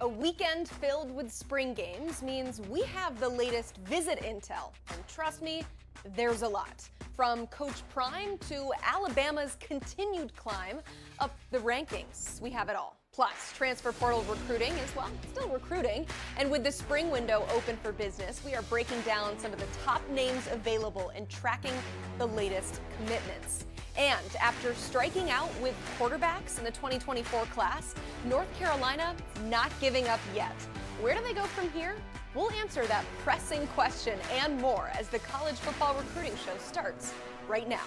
A weekend filled with spring games means we have the latest visit intel. And trust me, there's a lot. From Coach Prime to Alabama's continued climb up the rankings, we have it all. Plus, transfer portal recruiting is, well, still recruiting. And with the spring window open for business, we are breaking down some of the top names available and tracking the latest commitments. And after striking out with quarterbacks in the 2024 class, North Carolina not giving up yet. Where do they go from here? We'll answer that pressing question and more as the college football recruiting show starts right now.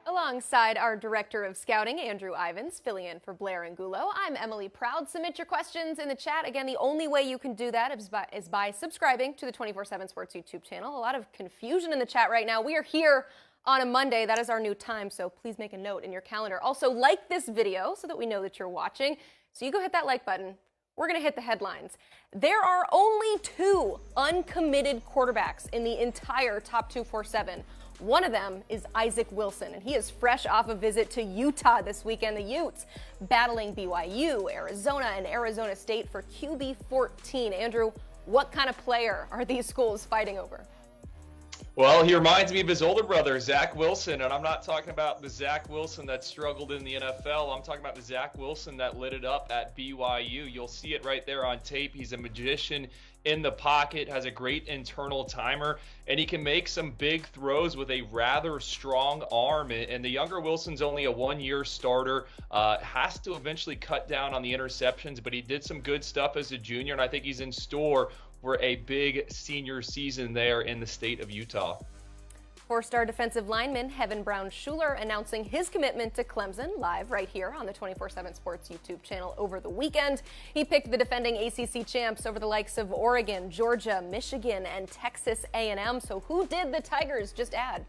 Alongside our Director of Scouting, Andrew Ivins, filling in for Blair Angulo, I'm Emily Proud. Submit your questions in the chat. Again, the only way you can do that is by subscribing to the 24/7 Sports YouTube channel. A lot of confusion in the chat right now. We are here on a Monday. That is our new time, so please make a note in your calendar. Also, like this video so that we know that you're watching. So you go hit that like button. We're going to hit the headlines. There are only 2 uncommitted quarterbacks in the entire top 247. One of them is Isaac Wilson, and he is fresh off a visit to Utah this weekend. The Utes battling BYU, Arizona, and Arizona State for QB 14. Andrew, what kind of player are these schools fighting over? Well, he reminds me of his older brother, Zach Wilson, and I'm not talking about the Zach Wilson that struggled in the NFL. I'm talking about the Zach Wilson that lit it up at BYU. You'll see it right there on tape. He's a magician in the pocket, has a great internal timer, and he can make some big throws with a rather strong arm. And the younger Wilson's only a one-year starter, has to eventually cut down on the interceptions, but he did some good stuff as a junior, and I think he's in store for a big senior season there in the state of Utah. 4-star defensive lineman Heaven Brown-Schuler announcing his commitment to Clemson live right here on the 24/7 Sports YouTube channel over the weekend. He picked the defending ACC champs over the likes of Oregon, Georgia, Michigan, and Texas A&M. So who did the Tigers just add?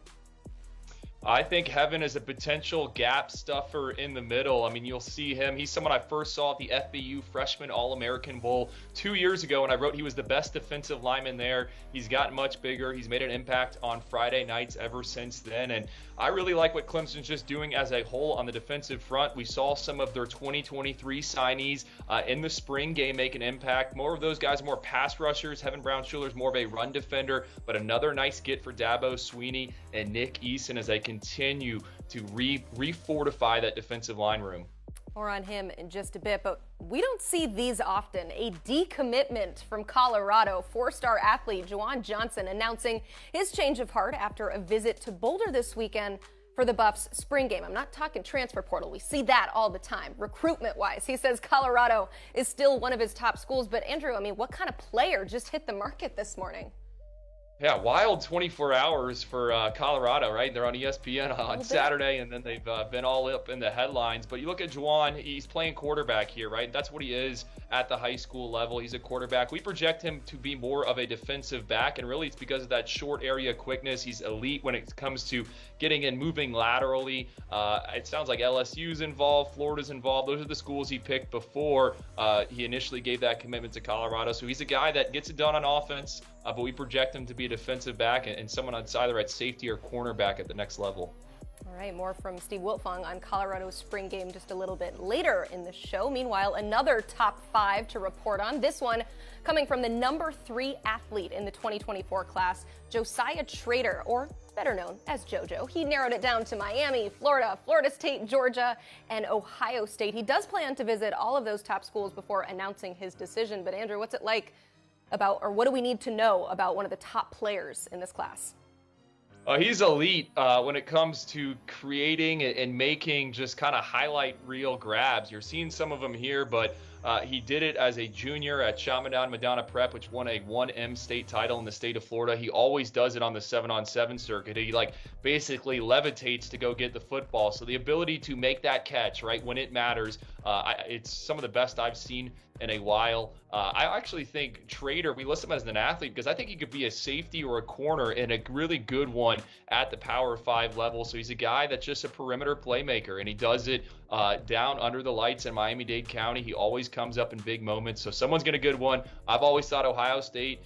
I think Heaven is a potential gap stuffer in the middle. I mean, you'll see him. He's someone I first saw at the FBU Freshman All-American Bowl 2 years ago, and I wrote he was the best defensive lineman there. He's gotten much bigger. He's made an impact on Friday nights ever since then, and I really like what Clemson's just doing as a whole on the defensive front. We saw some of their 2023 signees in the spring game make an impact. More of those guys, more pass rushers. Heaven Brown-Schuler's more of a run defender, but another nice get for Dabo Swinney and Nick Eason as they continue to refortify that defensive line room. More on him in just a bit, but we don't see these often. A decommitment from Colorado. 4-star athlete Juwan Johnson announcing his change of heart after a visit to Boulder this weekend for the Buffs spring game. I'm not talking transfer portal. We see that all the time. Recruitment-wise, he says Colorado is still one of his top schools. But Andrew, I mean, what kind of player just hit the market this morning? Yeah, wild 24 hours for Colorado, right? They're on ESPN on Saturday, and then they've been all up in the headlines. But you look at Juwan, he's playing quarterback here, right? That's what he is at the high school level. He's a quarterback. We project him to be more of a defensive back, and really it's because of that short area quickness. He's elite when it comes to getting and moving laterally. It sounds like LSU's involved, Florida's involved. Those are the schools he picked before he initially gave that commitment to Colorado. So he's a guy that gets it done on offense, but we project him to be a defensive back and someone that's either at safety or cornerback at the next level. All right, more from Steve Wiltfong on Colorado's spring game just a little bit later in the show. Meanwhile, another top 5 to report on. This one coming from the number 3 athlete in the 2024 class, Josiah Trader, or better known as JoJo. He narrowed it down to Miami, Florida, Florida State, Georgia, and Ohio State. He does plan to visit all of those top schools before announcing his decision. But Andrew, what's it like about, or what do we need to know about one of the top players in this class? He's elite when it comes to creating and making just kind of highlight reel grabs. You're seeing some of them here, but he did it as a junior at Chaminade Madonna Prep, which won a 1M state title in the state of Florida. He always does it on the 7-on-7 circuit. He basically levitates to go get the football. So the ability to make that catch right when it matters, it's some of the best I've seen in a while. I actually think Trader, we list him as an athlete because I think he could be a safety or a corner and a really good one at the Power 5 level. So he's a guy that's just a perimeter playmaker, and he does it down under the lights in Miami-Dade County. He always comes up in big moments. So someone's get a good one. I've always thought Ohio State,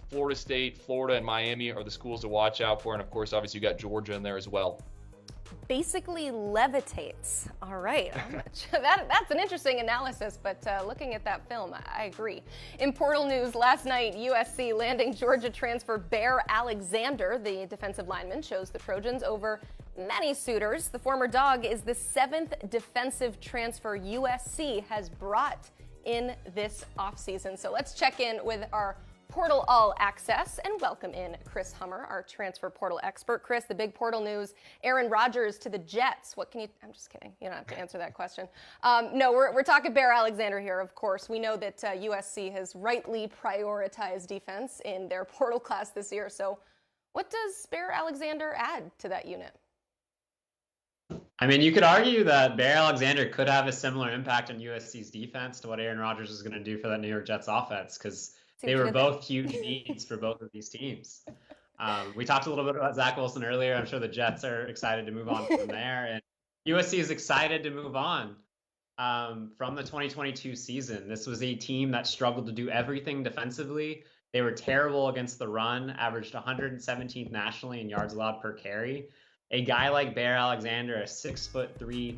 Florida State, Florida, and Miami are the schools to watch out for. And, of course, obviously you got Georgia in there as well. Basically levitates. All right. That's an interesting analysis, but looking at that film, I agree. In portal news, last night, USC landing Georgia transfer Bear Alexander, the defensive lineman, chose the Trojans over many suitors. The former Dog is the 7th defensive transfer USC has brought in this offseason. So let's check in with our Portal All Access and welcome in Chris Hummer, our transfer portal expert. Chris, the big portal news, Aaron Rodgers to the Jets. What can you, I'm just kidding. You don't have to answer that question. No, we're talking Bear Alexander here, of course. We know that USC has rightly prioritized defense in their portal class this year. So what does Bear Alexander add to that unit? I mean, you could argue that Bear Alexander could have a similar impact on USC's defense to what Aaron Rodgers is going to do for that New York Jets offense, because they were both huge needs for both of these teams. We talked a little bit about Zach Wilson earlier. I'm sure the Jets are excited to move on from there. And USC is excited to move on from the 2022 season. This was a team that struggled to do everything defensively. They were terrible against the run, averaged 117th nationally in yards allowed per carry. A guy like Bear Alexander, a 6'3",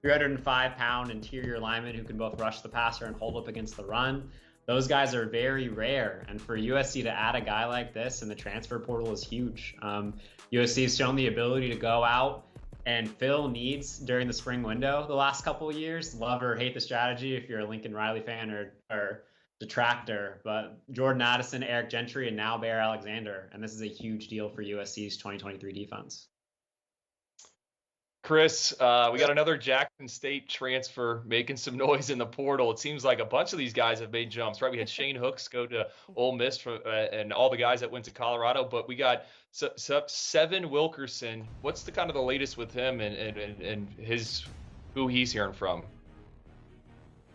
305-pound interior lineman who can both rush the passer and hold up against the run. Those guys are very rare, and for USC to add a guy like this in the transfer portal is huge. USC has shown the ability to go out and fill needs during the spring window the last couple of years. Love or hate the strategy if you're a Lincoln Riley fan or detractor, but Jordan Addison, Eric Gentry, and now Bear Alexander, and this is a huge deal for USC's 2023 defense. Chris, we got another Jackson State transfer making some noise in the portal. It seems like a bunch of these guys have made jumps, right? We had Shane Hooks go to Ole Miss and all the guys that went to Colorado, but we got Seven Wilkerson. What's the kind of the latest with him and his who he's hearing from?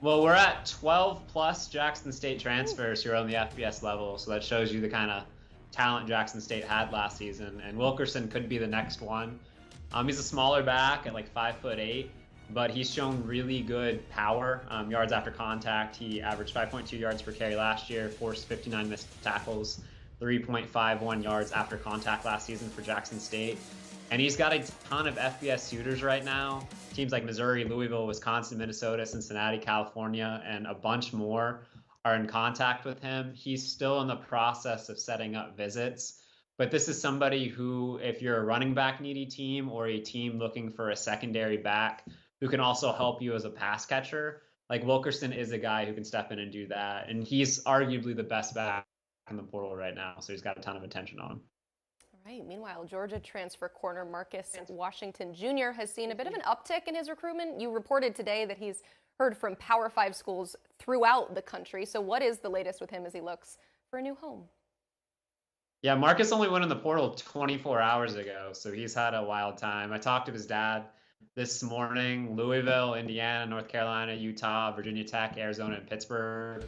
Well, we're at 12 plus Jackson State transfers who are on the FBS level, so that shows you the kind of talent Jackson State had last season, and Wilkerson could be the next one. He's a smaller back at like 5'8", but he's shown really good power, yards after contact. He averaged 5.2 yards per carry last year, forced 59 missed tackles, 3.51 yards after contact last season for Jackson State. And he's got a ton of FBS suitors right now. Teams like Missouri, Louisville, Wisconsin, Minnesota, Cincinnati, California, and a bunch more are in contact with him. He's still in the process of setting up visits. But this is somebody who, if you're a running back needy team or a team looking for a secondary back who can also help you as a pass catcher, like Wilkerson is a guy who can step in and do that. And he's arguably the best back in the portal right now, so he's got a ton of attention on him. All right. Meanwhile, Georgia transfer corner Marcus Washington Jr. has seen a bit of an uptick in his recruitment. You reported today that he's heard from Power 5 schools throughout the country. So what is the latest with him as he looks for a new home? Yeah, Marcus only went in the portal 24 hours ago, so he's had a wild time. I talked to his dad this morning. Louisville, Indiana, North Carolina, Utah, Virginia Tech, Arizona, and Pittsburgh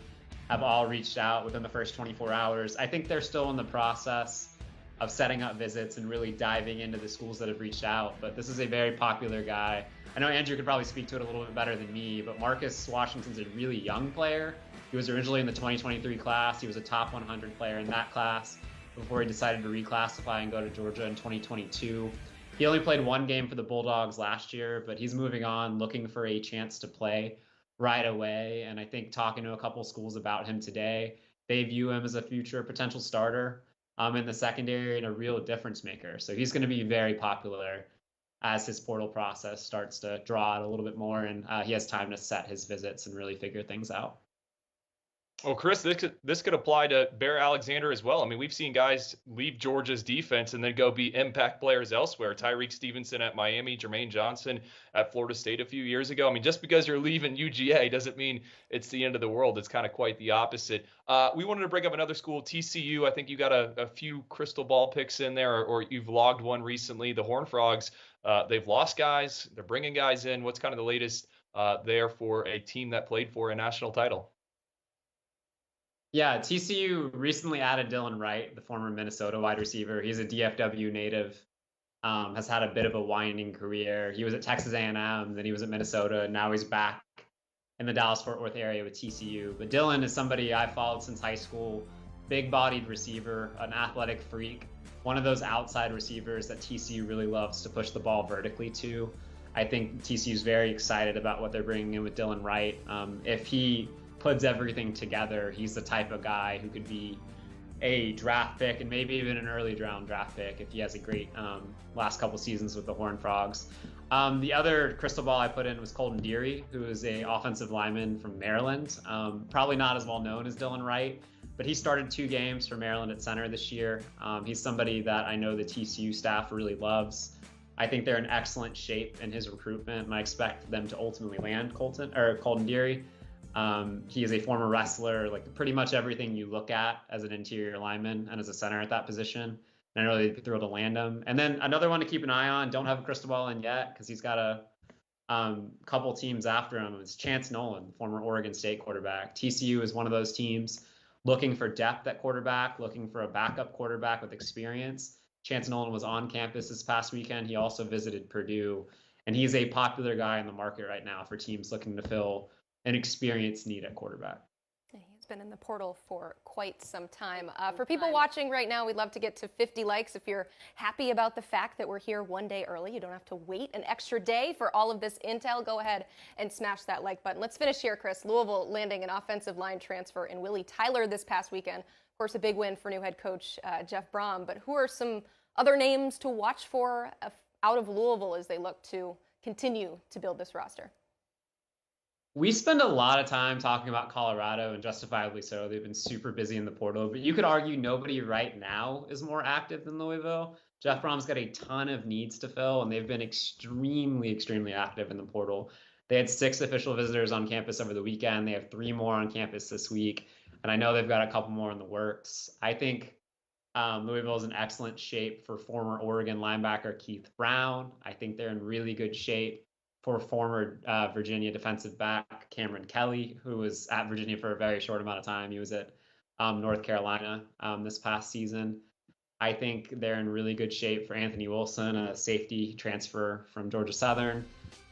have all reached out within the first 24 hours. I think they're still in the process of setting up visits and really diving into the schools that have reached out, but this is a very popular guy. I know Andrew could probably speak to it a little bit better than me, but Marcus Washington's a really young player. He was originally in the 2023 class. He was a top 100 player in that class before he decided to reclassify and go to Georgia in 2022. He only played one game for the Bulldogs last year, but he's moving on, looking for a chance to play right away. And I think talking to a couple schools about him today, they view him as a future potential starter in the secondary and a real difference maker. So he's going to be very popular as his portal process starts to draw out a little bit more, and he has time to set his visits and really figure things out. Well, Chris, this could apply to Bear Alexander as well. I mean, we've seen guys leave Georgia's defense and then go be impact players elsewhere. Tyreek Stevenson at Miami, Jermaine Johnson at Florida State a few years ago. I mean, just because you're leaving UGA doesn't mean it's the end of the world. It's kind of quite the opposite. We wanted to bring up another school, TCU. I think you got a few crystal ball picks in there, or you've logged one recently. The Horned Frogs, they've lost guys. They're bringing guys in. What's kind of the latest there for a team that played for a national title. Yeah, TCU recently added Dylan Wright, the former Minnesota wide receiver. He's a DFW native, has had a bit of a winding career. He was at Texas A&M, then he was at Minnesota, and now he's back in the Dallas-Fort Worth area with TCU. But Dylan is somebody I followed since high school, big-bodied receiver, an athletic freak, one of those outside receivers that TCU really loves to push the ball vertically to. I think TCU is very excited about what they're bringing in with Dylan Wright. If he puts everything together, he's the type of guy who could be a draft pick and maybe even an early round draft pick if he has a great last couple seasons with the Horned Frogs. The other crystal ball I put in was Colton Deary, who is a offensive lineman from Maryland. Probably not as well known as Dylan Wright, but he started 2 games for Maryland at center this year. He's somebody that I know the TCU staff really loves. I think they're in excellent shape in his recruitment, and I expect them to ultimately land Colton Deary. He is a former wrestler, like pretty much everything you look at as an interior lineman and as a center at that position. And I know they'd be thrilled to land him. And then another one to keep an eye on, don't have a crystal ball in yet because he's got a couple teams after him. It's Chance Nolan, former Oregon State quarterback. TCU is one of those teams looking for depth at quarterback, looking for a backup quarterback with experience. Chance Nolan was on campus this past weekend. He also visited Purdue, and he's a popular guy in the market right now for teams looking to fill an experience need at quarterback. He's been in the portal for quite some time. For people watching right now, we'd love to get to 50 likes. If you're happy about the fact that we're here one day early, you don't have to wait an extra day for all of this intel, go ahead and smash that like button. Let's finish here, Chris. Louisville landing an offensive line transfer in Willie Tyler this past weekend. Of course, a big win for new head coach Jeff Brom. But who are some other names to watch for out of Louisville as they look to continue to build this roster? We spend a lot of time talking about Colorado, and justifiably so. They've been super busy in the portal, but you could argue nobody right now is more active than Louisville. Jeff Brom's got a ton of needs to fill, and they've been extremely, extremely active in the portal. They had 6 official visitors on campus over the weekend. They have 3 more on campus this week, and I know they've got a couple more in the works. I think Louisville is in excellent shape for former Oregon linebacker Keith Brown. I think they're in really good shape for former Virginia defensive back Cameron Kelly, who was at Virginia for a very short amount of time. He was at North Carolina this past season. I think they're in really good shape for Anthony Wilson, a safety transfer from Georgia Southern.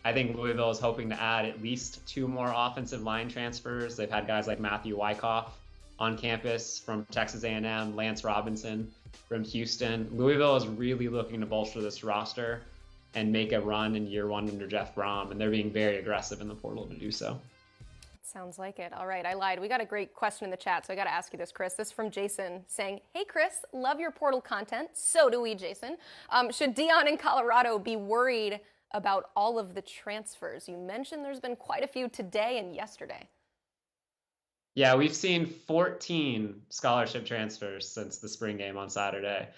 I think Louisville is hoping to add at least 2 more offensive line transfers. They've had guys like Matthew Wyckoff on campus from Texas A&M, Lance Robinson from Houston. Louisville is really looking to bolster this roster and make a run in year 1 under Jeff Brom, and they're being very aggressive in the portal to do so. Sounds like it. All right, I lied. We got a great question in the chat, so I got to ask you this, Chris. This is from Jason saying, "Hey, Chris, love your portal content. So do we, Jason. Should Deion in Colorado be worried about all of the transfers? You mentioned there's been quite a few today and yesterday." Yeah, we've seen 14 scholarship transfers since the spring game on Saturday.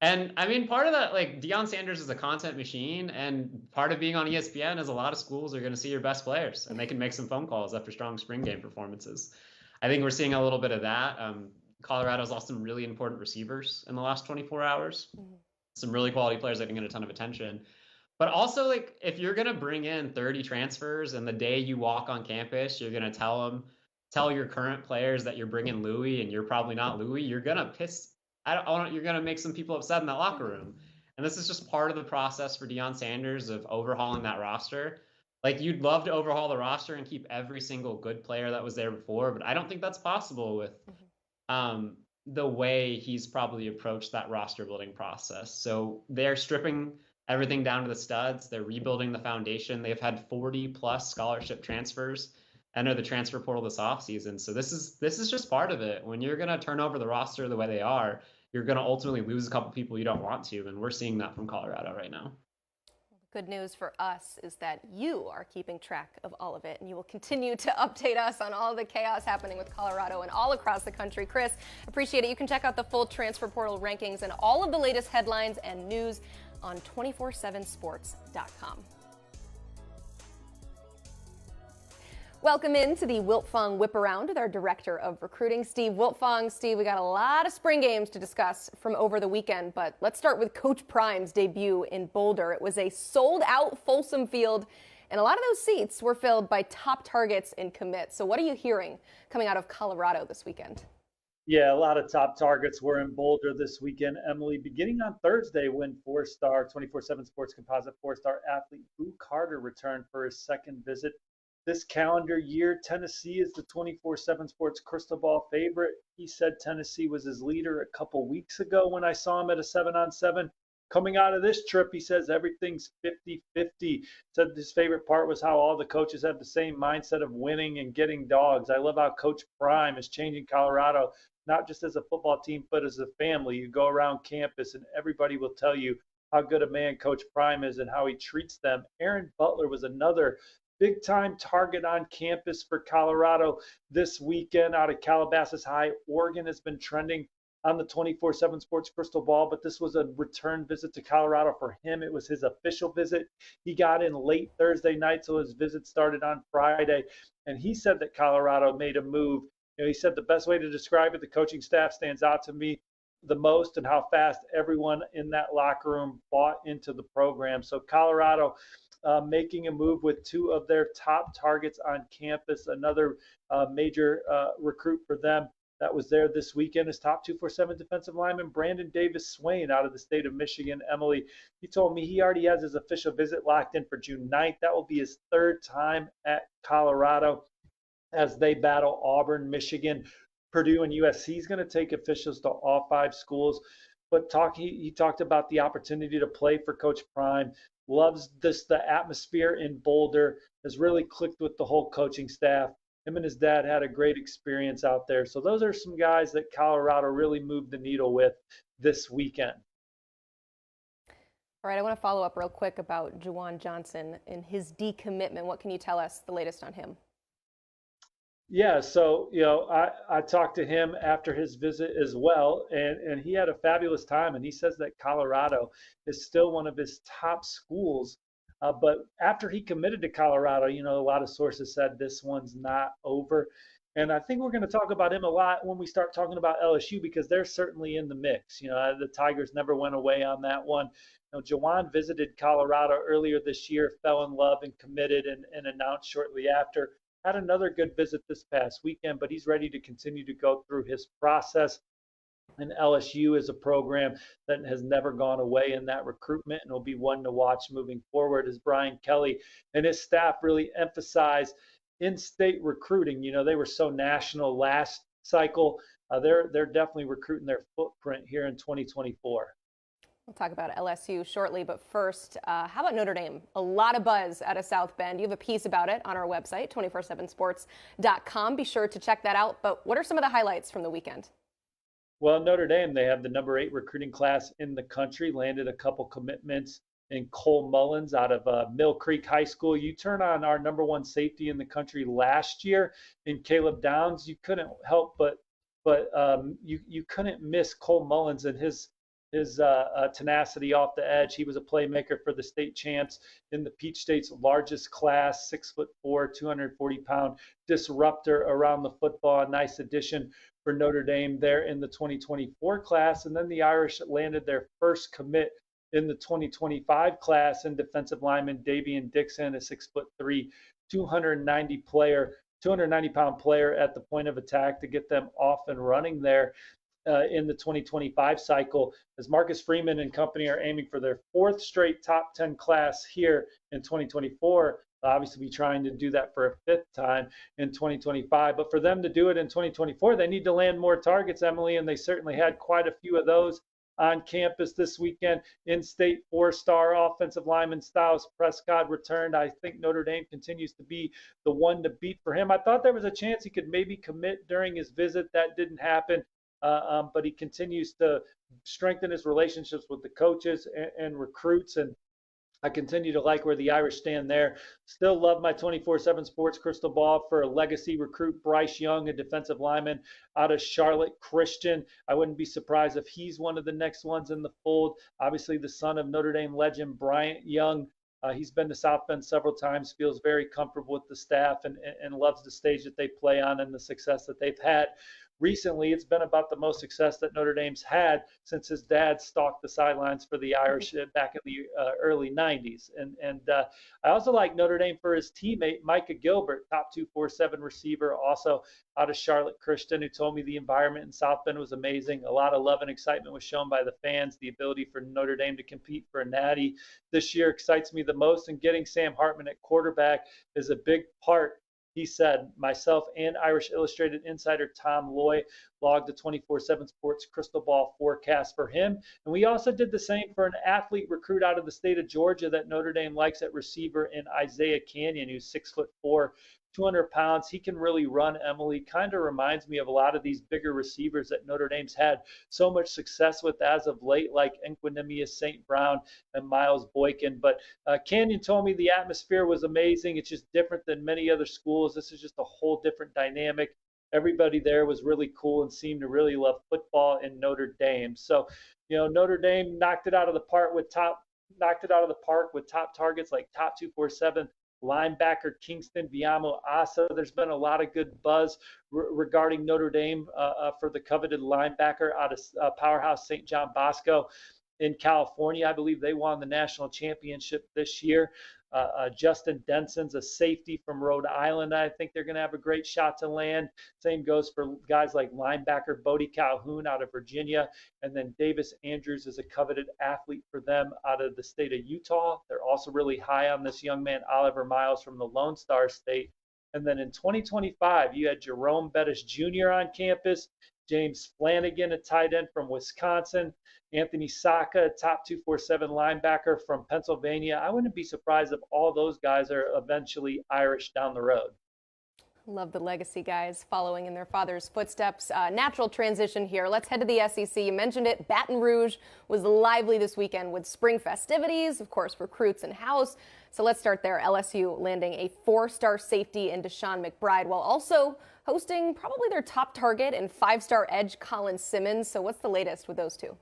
And I mean, part of that, like Deion Sanders is a content machine, and part of being on ESPN is a lot of schools are going to see your best players, and they can make some phone calls after strong spring game performances. I think we're seeing a little bit of that. Colorado's lost some really important receivers in the last 24 hours. Some really quality players that can get a ton of attention. But also, like, if you're going to bring in 30 transfers and the day you walk on campus, you're going to tell your current players that you're bringing Louis and you're probably not Louis, you're going to you're going to make some people upset in that locker room. And this is just part of the process for Deion Sanders of overhauling that roster. Like, you'd love to overhaul the roster and keep every single good player that was there before, but I don't think that's possible with the way he's probably approached that roster building process. So they're stripping everything down to the studs. They're rebuilding the foundation. They've had 40 plus scholarship transfers enter the transfer portal this offseason. So this is just part of it. When you're going to turn over the roster the way they are, you're going to ultimately lose a couple people you don't want to, and we're seeing that from Colorado right now. Good news for us is that you are keeping track of all of it, and you will continue to update us on all the chaos happening with Colorado and all across the country. Chris, appreciate it. You can check out the full transfer portal rankings and all of the latest headlines and news on 247sports.com. Welcome into the Wiltfong Whip Around with our Director of Recruiting, Steve Wiltfong. Steve, we got a lot of spring games to discuss from over the weekend, but let's start with Coach Prime's debut in Boulder. It was a sold-out Folsom Field, And a lot of those seats were filled by top targets and commits. So what are you hearing coming out of Colorado this weekend? Yeah, a lot of top targets were in Boulder this weekend, Emily, beginning on Thursday when four-star 24/7 Sports composite four-star athlete Boo Carter returned for his second visit. This calendar year, Tennessee is the 24/7 Sports crystal ball favorite. He said Tennessee was his leader a couple weeks ago when I saw him at a 7-on-7. Coming out of this trip, he says everything's 50-50. Said his favorite part was how all the coaches have the same mindset of winning and getting dogs. I love how Coach Prime is changing Colorado, not just as a football team, but as a family. You go around campus and everybody will tell you how good a man Coach Prime is and how he treats them. Aaron Butler was another big time target on campus for Colorado this weekend out of Calabasas High. Oregon has been trending on the 24/7 Sports crystal ball, but this was a return visit to Colorado for him. It was his official visit. He got in late Thursday night, so his visit started on Friday, and he said that Colorado made a move. He said the best way to describe it, the coaching staff stands out to me the most and how fast everyone in that locker room bought into the program. So Colorado making a move with two of their top targets on campus, another major recruit for them that was there this weekend is top 247 defensive lineman Brandon Davis Swain out of the state of Michigan. Emily, he told me he already has his official visit locked in for June 9th. That will be his third time at Colorado as they battle Auburn, Michigan, Purdue, and USC. He's going to take officials to all five schools. But he talked about the opportunity to play for Coach Prime, loves the atmosphere in Boulder, has really clicked with the whole coaching staff. Him and his dad had a great experience out there. So those are some guys that Colorado really moved the needle with this weekend. All right, I want to follow up real quick about Juwan Johnson and his decommitment. What can you tell us the latest on him? Yeah, so I talked to him after his visit as well, and he had a fabulous time. And he says that Colorado is still one of his top schools. But after he committed to Colorado, a lot of sources said this one's not over. And I think we're going to talk about him a lot when we start talking about LSU because they're certainly in the mix. The Tigers never went away on that one. Juwan visited Colorado earlier this year, fell in love and committed and announced shortly after. Had another good visit this past weekend, but he's ready to continue to go through his process. And LSU is a program that has never gone away in that recruitment and will be one to watch moving forward as Brian Kelly and his staff really emphasize in-state recruiting. They were so national last cycle. They're definitely recruiting their footprint here in 2024. We'll talk about LSU shortly, but first, how about Notre Dame? A lot of buzz out of South Bend. You have a piece about it on our website, 247sports.com. Be sure to check that out. But what are some of the highlights from the weekend? Well, Notre Dame, they have the number 8 recruiting class in the country, landed a couple commitments in Cole Mullins out of Mill Creek High School. You turn on our number 1 safety in the country last year in Caleb Downs, you couldn't help but you couldn't miss Cole Mullins and his tenacity off the edge. He was a playmaker for the state champs in the Peach State's largest class, 6'4", 240-pound disruptor around the football. A nice addition for Notre Dame there in the 2024 class. And then the Irish landed their first commit in the 2025 class in defensive lineman Davian Dixon, a 6'3", 290-pound player at the point of attack to get them off and running there in the 2025 cycle, as Marcus Freeman and company are aiming for their 4th straight top 10 class here in 2024. Obviously, be trying to do that for a 5th time in 2025. But for them to do it in 2024, they need to land more targets, Emily, and they certainly had quite a few of those on campus this weekend. In-state 4-star offensive lineman Styles Prescott returned. I think Notre Dame continues to be the one to beat for him. I thought there was a chance he could maybe commit during his visit. That didn't happen. But he continues to strengthen his relationships with the coaches and recruits, and I continue to like where the Irish stand there. Still love my 24/7 Sports crystal ball for a legacy recruit, Bryce Young, a defensive lineman out of Charlotte Christian. I wouldn't be surprised if he's one of the next ones in the fold. Obviously, the son of Notre Dame legend Bryant Young. He's been to South Bend several times, feels very comfortable with the staff and loves the stage that they play on and the success that they've had recently it's been about the most success that Notre Dame's had since his dad stalked the sidelines for the Irish back in the early 90s. And I also like Notre Dame for his teammate, Micah Gilbert, top 247 receiver, also out of Charlotte Christian, who told me the environment in South Bend was amazing. A lot of love and excitement was shown by the fans. The ability for Notre Dame to compete for a natty this year excites me the most, and getting Sam Hartman at quarterback is a big part. He said, myself and Irish Illustrated insider Tom Loy logged the 24/7 Sports crystal ball forecast for him. And we also did the same for an athlete recruit out of the state of Georgia that Notre Dame likes at receiver in Isaiah Canyon, who's 6'4", 200 pounds. He can really run, Emily. Kind of reminds me of a lot of these bigger receivers that Notre Dame's had so much success with as of late, like Equinemius St. Brown and Miles Boykin. But Canyon told me the atmosphere was amazing. It's just different than many other schools. This is just a whole different dynamic. Everybody there was really cool and seemed to really love football in Notre Dame. So, Notre Dame knocked it out of the park with top targets like top 247 linebacker Kingston Viamo Asa. There's been a lot of good buzz regarding Notre Dame for the coveted linebacker out of powerhouse St. John Bosco in California. I believe they won the national championship this year. Justin Denson's a safety from Rhode Island. I think they're going to have a great shot to land. Same goes for guys like linebacker Bodie Calhoun out of Virginia. And then Davis Andrews is a coveted athlete for them out of the state of Utah. They're also really high on this young man, Oliver Miles from the Lone Star State. And then in 2025, you had Jerome Bettis Jr. on campus, James Flanagan, a tight end from Wisconsin, Anthony Saka, a top 247 linebacker from Pennsylvania. I wouldn't be surprised if all those guys are eventually Irish down the road. Love the legacy guys following in their father's footsteps. Natural transition here. Let's head to the SEC. You mentioned it. Baton Rouge was lively this weekend with spring festivities, of course, recruits in house. So let's start there. LSU landing a 4-star safety in Deshaun McBride while also hosting probably their top target and 5-star edge Colin Simmons. So what's the latest with those two?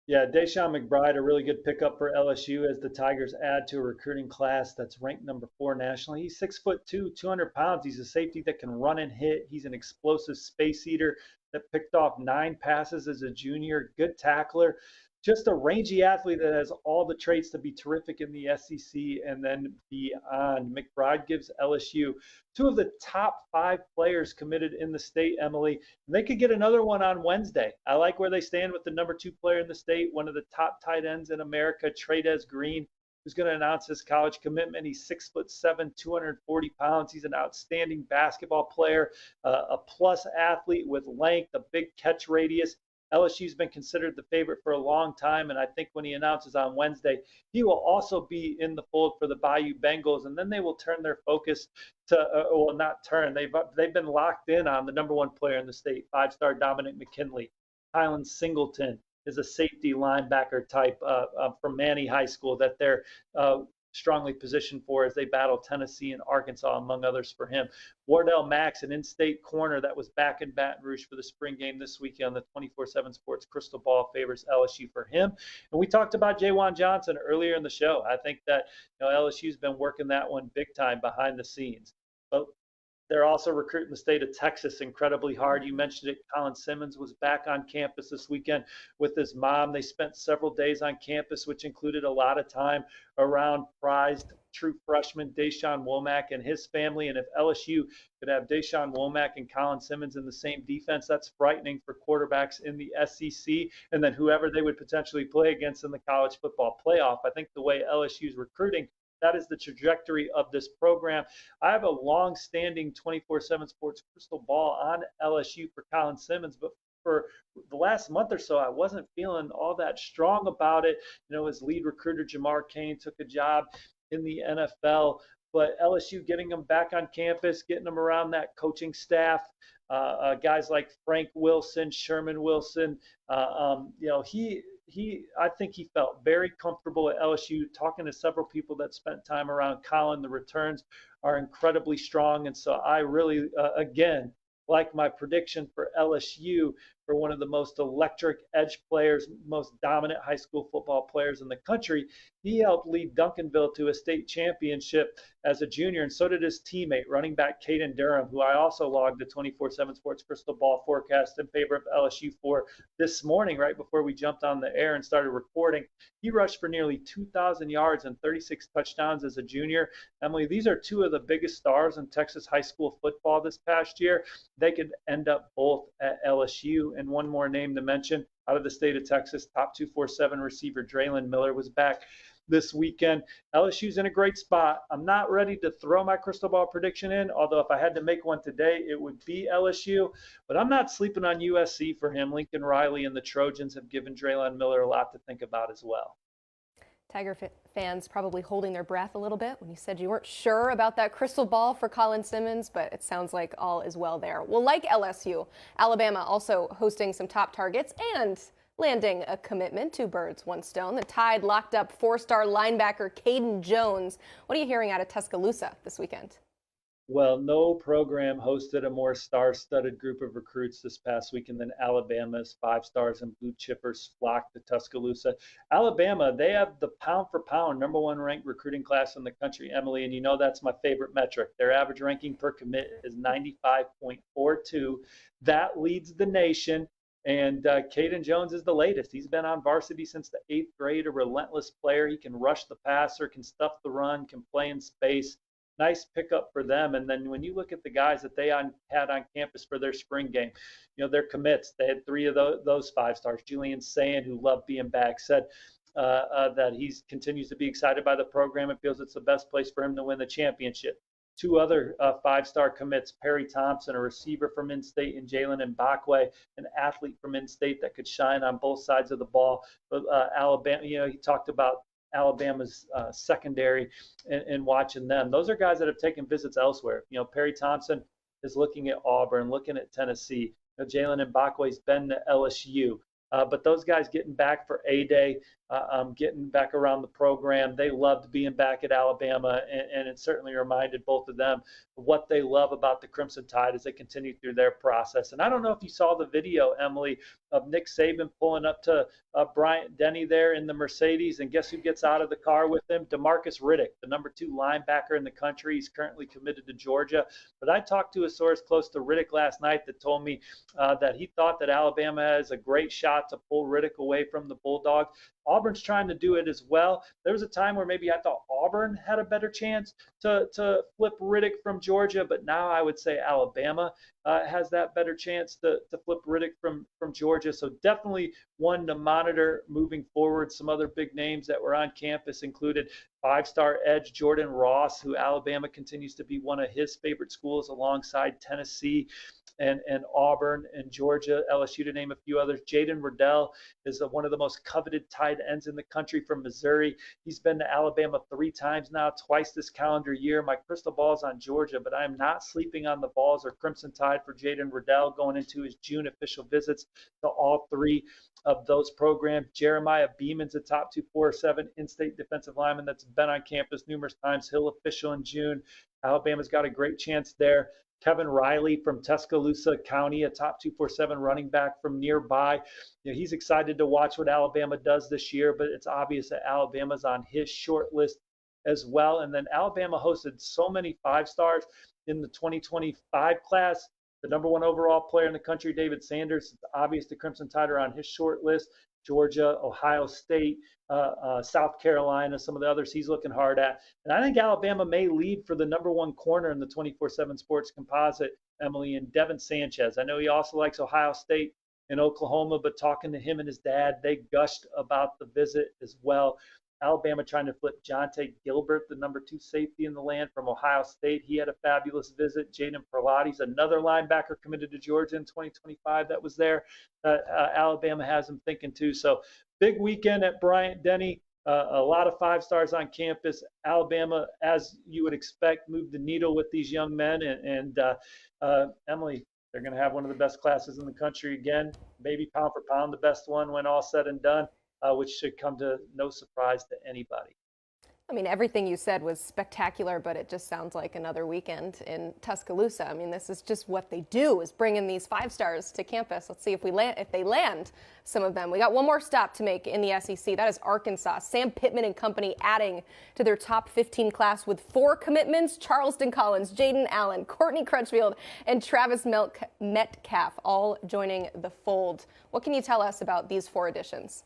Yeah, Deshaun McBride, a really good pickup for LSU as the Tigers add to a recruiting class that's ranked number 4 nationally. He's 6'2", 200 pounds. He's a safety that can run and hit. He's an explosive space eater that picked off 9 passes as a junior. Good tackler. Just a rangy athlete that has all the traits to be terrific in the SEC and then beyond. McBride gives LSU 2 of the top 5 players committed in the state, Emily. And they could get another one on Wednesday. I like where they stand with the number 2 player in the state, one of the top tight ends in America, Trey'Dez Green, who's going to announce his college commitment. He's 6'7", 240 pounds. He's an outstanding basketball player, a plus athlete with length, a big catch radius. LSU's been considered the favorite for a long time, and I think when he announces on Wednesday, he will also be in the fold for the Bayou Bengals, and then they will turn their focus to, well, not turn. They've been locked in on the number 1 player in the state, 5-star Dominic McKinley. Kylan Singleton is a safety linebacker type from Manny High School that they're strongly positioned for as they battle Tennessee and Arkansas, among others for him. Wardell Max, an in-state corner that was back in Baton Rouge for the spring game this weekend. The 24/7 Sports crystal ball favors LSU for him. And we talked about Jawan Johnson earlier in the show. I think that LSU's been working that one big time behind the scenes. But they're also recruiting the state of Texas incredibly hard. You mentioned it. Colin Simmons was back on campus this weekend with his mom. They spent several days on campus, which included a lot of time around prized true freshman Deshaun Womack and his family. And if LSU could have Deshaun Womack and Colin Simmons in the same defense, that's frightening for quarterbacks in the SEC. And then whoever they would potentially play against in the college football playoff. I think the way LSU's recruiting, that is the trajectory of this program. I have a long-standing 24/7 Sports crystal ball on LSU for Colin Simmons, but for the last month or so, I wasn't feeling all that strong about it. His lead recruiter, Jamar Kane, took a job in the NFL, but LSU getting him back on campus, getting him around that coaching staff, guys like Frank Wilson, Sherman Wilson, I think he felt very comfortable at LSU. Talking to several people that spent time around Colin, the returns are incredibly strong. And so I really, again, like my prediction for LSU for one of the most electric edge players, most dominant high school football players in the country. He helped lead Duncanville to a state championship as a junior, and so did his teammate, running back Caden Durham, who I also logged the 24/7 Sports Crystal Ball forecast in favor of LSU for this morning, right before we jumped on the air and started recording. He rushed for nearly 2,000 yards and 36 touchdowns as a junior. Emily, these are two of the biggest stars in Texas high school football this past year. They could end up both at LSU. And one more name to mention, out of the state of Texas, top 247 receiver Draylon Miller was back this weekend. LSU's in a great spot. I'm not ready to throw my crystal ball prediction in, although if I had to make one today, it would be LSU. But I'm not sleeping on USC for him. Lincoln Riley and the Trojans have given Draylon Miller a lot to think about as well. Tiger fans probably holding their breath a little bit when you said you weren't sure about that crystal ball for Colin Simmons, but it sounds like all is well there. Well, like LSU, Alabama also hosting some top targets and landing a commitment, two birds, one stone. The Tide locked up four-star linebacker Caden Jones. What are you hearing out of Tuscaloosa this weekend? Well, no program hosted a more star-studded group of recruits this past weekend than Alabama's. 5 stars and blue chippers flocked to Tuscaloosa. Alabama, they have the pound-for-pound #1 ranked recruiting class in the country, Emily, and you know that's my favorite metric. Their average ranking per commit is 95.42. That leads the nation. And Caden Jones is the latest. He's been on varsity since the 8th grade, a relentless player. He can rush the passer, can stuff the run, can play in space. Nice pickup for them. And then when you look at the guys that they had on campus for their spring game, you know, their commits, they had 3 of those 5 stars. Julian Sand, who loved being back, said that he continues to be excited by the program and feels it's the best place for him to win the championship. 2 other 5-star commits, Perry Thompson, a receiver from in-state, and Jalen Mbakwe, an athlete from in-state that could shine on both sides of the ball. But Alabama, you know, he talked about Alabama's secondary and watching them. Those are guys that have taken visits elsewhere. You know, Perry Thompson is looking at Auburn, looking at Tennessee. You know, Jalen Mbakwe's been to LSU. But those guys getting back for A-Day, getting back around the program, they loved being back at Alabama, and it certainly reminded both of them of what they love about the Crimson Tide as they continue through their process. And I don't know if you saw the video, Emily, of Nick Saban pulling up to Bryant Denny there in the Mercedes, and guess who gets out of the car with him? DeMarcus Riddick, the #2 linebacker in the country. He's currently committed to Georgia. But I talked to a source close to Riddick last night that told me that he thought that Alabama has a great shot to pull Riddick away from the Bulldogs. Auburn's trying to do it as well. There was a time where maybe I thought Auburn had a better chance to flip Riddick from Georgia, but now I would say Alabama has that better chance to flip Riddick from Georgia. So definitely one to monitor moving forward. Some other big names that were on campus included 5-star edge Jordan Ross, who Alabama continues to be one of his favorite schools alongside Tennessee and Auburn and Georgia, LSU, to name a few others. Jaden Riddell is one of the most coveted tight ends in the country from Missouri. He's been to Alabama 3 times now, twice this calendar year. My crystal ball's on Georgia, but I'm not sleeping on the Vols or Crimson Tide for Jaden Riddell going into his June official visits to all 3 of those programs. Jeremiah Beeman's a top 247 in-state defensive lineman that's been on campus numerous times. He'll official in June. Alabama's got a great chance there. Kevin Riley from Tuscaloosa County, a top 247 running back from nearby. You know, he's excited to watch what Alabama does this year, but it's obvious that Alabama's on his short list as well. And then Alabama hosted so many 5 stars in the 2025 class. The #1 overall player in the country, Deion Sanders, it's obvious the Crimson Tide are on his short list. Georgia, Ohio State, South Carolina, some of the others he's looking hard at. And I think Alabama may lead for the #1 corner in the 24/7 Sports Composite, Emily, and Devin Sanchez. I know he also likes Ohio State and Oklahoma, but talking to him and his dad, they gushed about the visit as well. Alabama trying to flip Jonte Gilbert, the #2 safety in the land from Ohio State. He had a fabulous visit. Jaden Perlotti's another linebacker committed to Georgia in 2025 that was there. Alabama has him thinking too. So big weekend at Bryant Denny. A lot of 5 stars on campus. Alabama, as you would expect, moved the needle with these young men. And Emily, they're going to have one of the best classes in the country again. Maybe pound for pound, the best one when all said and done. Which should come to no surprise to anybody. I mean, everything you said was spectacular, but it just sounds like another weekend in Tuscaloosa. I mean, this is just what they do, is bring in these 5-stars to campus. Let's see if they land some of them. We got one more stop to make in the SEC. That is Arkansas. Sam Pittman and company adding to their top 15 class with 4 commitments. Charleston Collins, Jaden Allen, Courtney Crutchfield, and Travis Metcalf all joining the fold. What can you tell us about these 4 additions?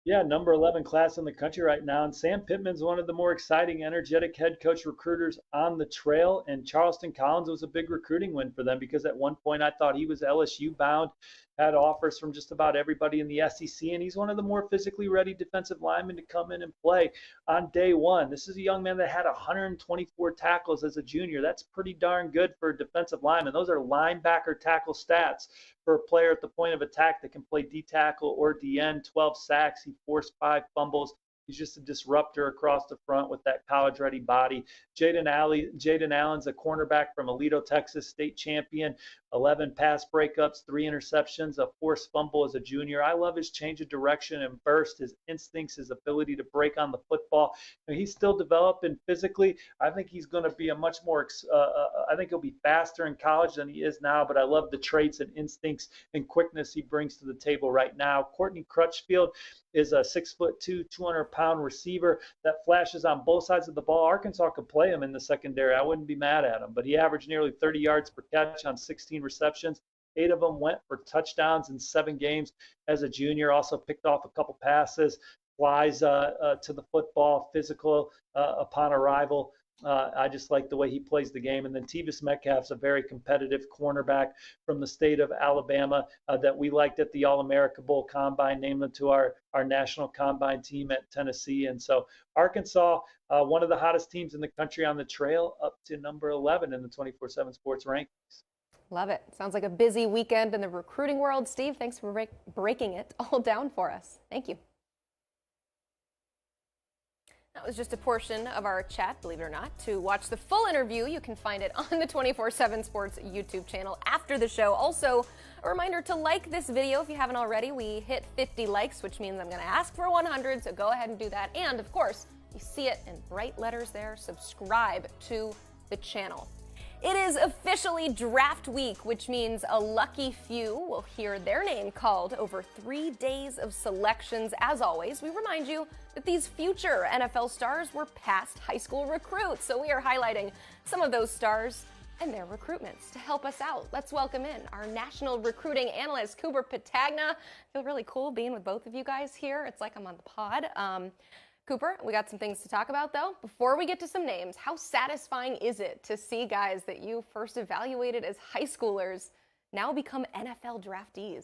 Yeah, number 11 class in the country right now. And Sam Pittman's one of the more exciting, energetic head coach recruiters on the trail. And Charleston Collins was a big recruiting win for them because at one point I thought he was LSU bound, had offers from just about everybody in the SEC. And he's one of the more physically ready defensive linemen to come in and play on day one. This is a young man that had 124 tackles as a junior. That's pretty darn good for a defensive lineman. Those are linebacker tackle stats for a player at the point of attack that can play D tackle or DN. 12 sacks. He forced 5 fumbles. He's just a disruptor across the front with that college-ready body. Jaden Allen's a cornerback from Aledo, Texas, state champion. 11 pass breakups, 3 interceptions, a forced fumble as a junior. I love his change of direction and burst, his instincts, his ability to break on the football. And he's still developing physically. I think he's going to be a much more I think he'll be faster in college than he is now, but I love the traits and instincts and quickness he brings to the table right now. Courtney Crutchfield is a 6'2", 200-pound receiver that flashes on both sides of the ball. Arkansas could play him in the secondary. I wouldn't be mad at him, but he averaged nearly 30 yards per catch on 16 receptions. 8 of them went for touchdowns in 7 games as a junior. Also picked off a couple passes, flies to the football, physical upon arrival. I just like the way he plays the game. And then Tevis Metcalf's a very competitive cornerback from the state of Alabama that we liked at the All-America Bowl Combine, named them to our national combine team at Tennessee. And so Arkansas, one of the hottest teams in the country on the trail, up to number 11 in the 24/7 Sports rankings. Love it. Sounds like a busy weekend in the recruiting world. Steve, thanks for breaking it all down for us. Thank you. That was just a portion of our chat, believe it or not. To watch the full interview, you can find it on the 24/7 Sports YouTube channel after the show. Also, a reminder to like this video if you haven't already. We hit 50 likes, which means I'm going to ask for 100, so go ahead and do that. And, of course, you see it in bright letters there. Subscribe to the channel. It is officially draft week, which means a lucky few will hear their name called over 3 days of selections. As always, we remind you that these future NFL stars were past high school recruits, so we are highlighting some of those stars and their recruitments. To help us out, let's welcome in our national recruiting analyst, Cooper Petagna. I feel really cool being with both of you guys here. It's like I'm on the pod. Cooper, we got some things to talk about, though. Before we get to some names, how satisfying is it to see guys that you first evaluated as high schoolers now become NFL draftees?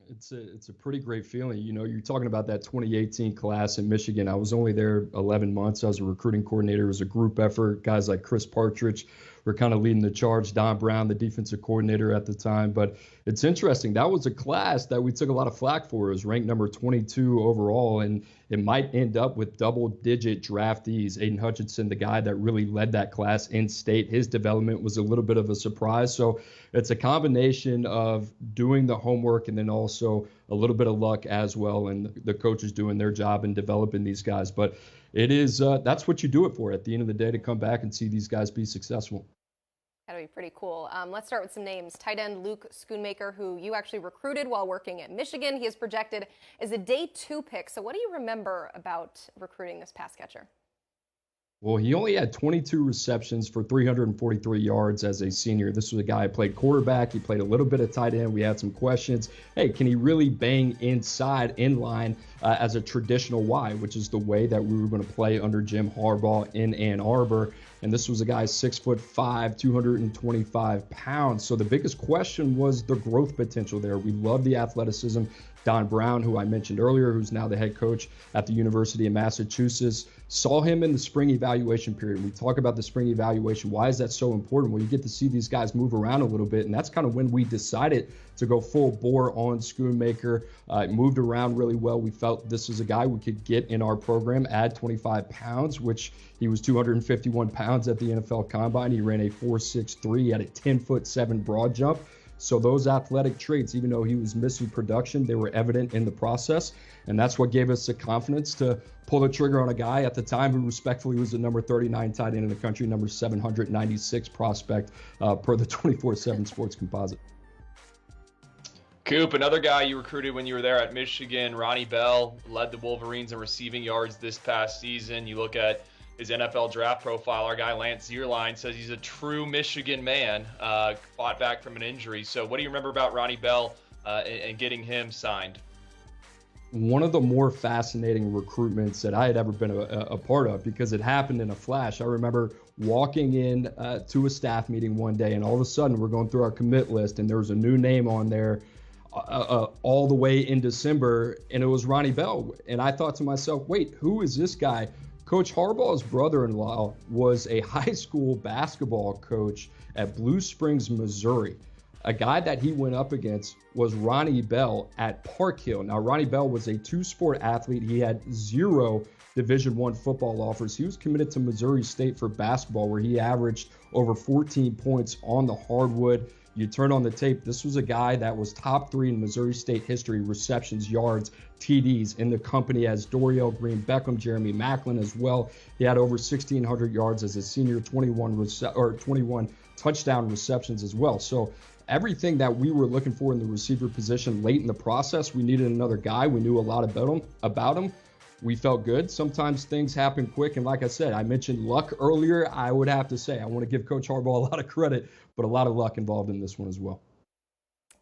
It's a pretty great feeling. You know, you're talking about that 2018 class in Michigan. I was only there 11 months. I was a recruiting coordinator. It was a group effort. Guys like Chris Partridge were kind of leading the charge. Don Brown, the defensive coordinator at the time. But it's interesting. That was a class that we took a lot of flack for. It was ranked number 22 overall, and it might end up with double-digit draftees. Aiden Hutchinson, the guy that really led that class in state, his development was a little bit of a surprise. So it's a combination of doing the homework and then also a little bit of luck as well, and the coaches doing their job in developing these guys. But it is that's what you do it for at the end of the day, to come back and see these guys be successful. That'd be pretty cool. Let's start with some names. Tight end Luke Schoonmaker, who you actually recruited while working at Michigan. He is projected as a day 2 pick. So what do you remember about recruiting this pass catcher? Well, he only had 22 receptions for 343 yards as a senior. This was a guy who played quarterback. He played a little bit of tight end. We had some questions. Hey, can he really bang inside, in line as a traditional Y, which is the way that we were going to play under Jim Harbaugh in Ann Arbor. And this was a guy 6'5", 225 pounds. So the biggest question was the growth potential there. We love the athleticism. Don Brown, who I mentioned earlier, who's now the head coach at the University of Massachusetts, saw him in the spring evaluation period. We talk about the spring evaluation. Why is that so important? Well, you get to see these guys move around a little bit, and that's kind of when we decided to go full bore on Schoonmaker. Moved around really well. We felt this is a guy we could get in our program, add 25 pounds, which he was 251 pounds at the NFL Combine. He ran a 4.63. He had a 10'7" broad jump. So those athletic traits, even though he was missing production, they were evident in the process. And that's what gave us the confidence to pull the trigger on a guy at the time who respectfully was the number 39 tight end in the country, number 796 prospect per the 24/7 Sports Composite. Coop, another guy you recruited when you were there at Michigan, Ronnie Bell, led the Wolverines in receiving yards this past season. You look at his NFL draft profile, our guy Lance Zierlein says he's a true Michigan man, fought back from an injury. So what do you remember about Ronnie Bell and getting him signed? One of the more fascinating recruitments that I had ever been a part of, because it happened in a flash. I remember walking in to a staff meeting one day, and all of a sudden we're going through our commit list, and there was a new name on there all the way in December, and it was Ronnie Bell. And I thought to myself, wait, who is this guy? Coach Harbaugh's brother-in-law was a high school basketball coach at Blue Springs, Missouri. A guy that he went up against was Ronnie Bell at Park Hill. Now, Ronnie Bell was a two-sport athlete. He had 0 Division I football offers. He was committed to Missouri State for basketball, where he averaged over 14 points on the hardwood. You turn on the tape, this was a guy that was top 3 in Missouri State history, receptions, yards, TDs, in the company as Dorial Green Beckham, Jeremy Macklin as well. He had over 1,600 yards as a senior, 21 touchdown receptions as well. So everything that we were looking for in the receiver position late in the process, we needed another guy. We knew a lot about him. We felt good. Sometimes things happen quick. And like I said, I mentioned luck earlier. I would have to say, I want to give Coach Harbaugh a lot of credit, but a lot of luck involved in this one as well.